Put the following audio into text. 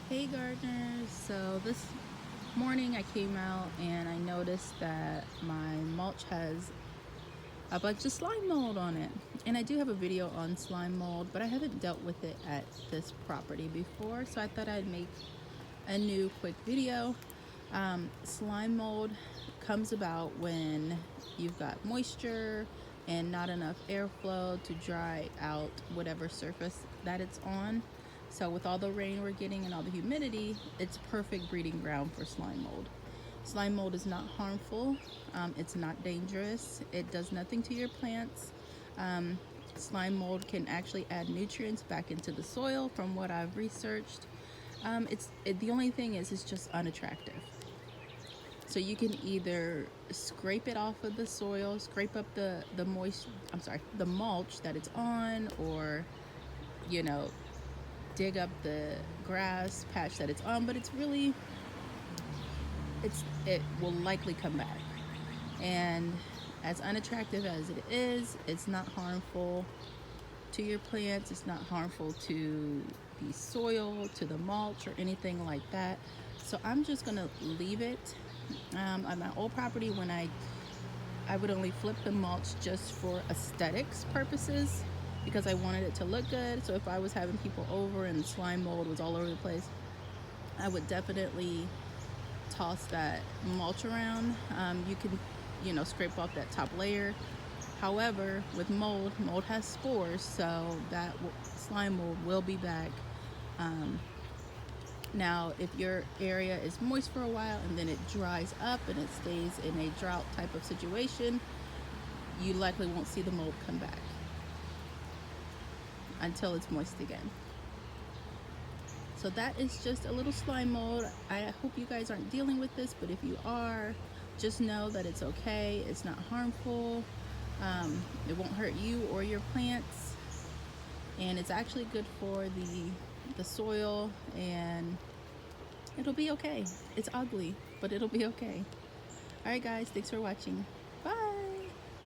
Hey gardeners, so this morning I came out and I noticed that my mulch has a bunch of slime mold on it. And I do have a video on slime mold, but I haven't dealt with it at this property before, so I thought I'd make a new quick video. Slime mold comes about when you've got moisture and not enough airflow to dry out whatever surface that it's on. So with all the rain we're getting and all the humidity, it's perfect breeding ground for slime mold. Slime mold is not harmful, it's not dangerous, it does nothing to your plants. Slime mold can actually add nutrients back into the soil from what I've researched. The only thing is it's just unattractive. So you can either scrape it off of the soil, scrape up the mulch that it's on, or you know, dig up the grass patch that it's on, but it will likely come back. And as unattractive as it is, it's not harmful to your plants, it's not harmful to the soil, to the mulch, or anything like that. So I'm just gonna leave it. On my old property, when I would only flip the mulch just for aesthetics purposes because I wanted it to look good. So if I was having people over and slime mold was all over the place, I would definitely toss that mulch around. You can, scrape off that top layer. However, with mold has spores, so that slime mold will be back. Now, if your area is moist for a while and then it dries up and it stays in a drought type of situation, you likely won't see the mold come back until it's moist again. So that is just a little slime mold. I hope you guys aren't dealing with this, but if you are, just know that it's okay. It's not harmful. It won't hurt you or your plants, and it's actually good for the soil, and it'll be okay. It's ugly, but it'll be okay. All right guys, thanks for watching.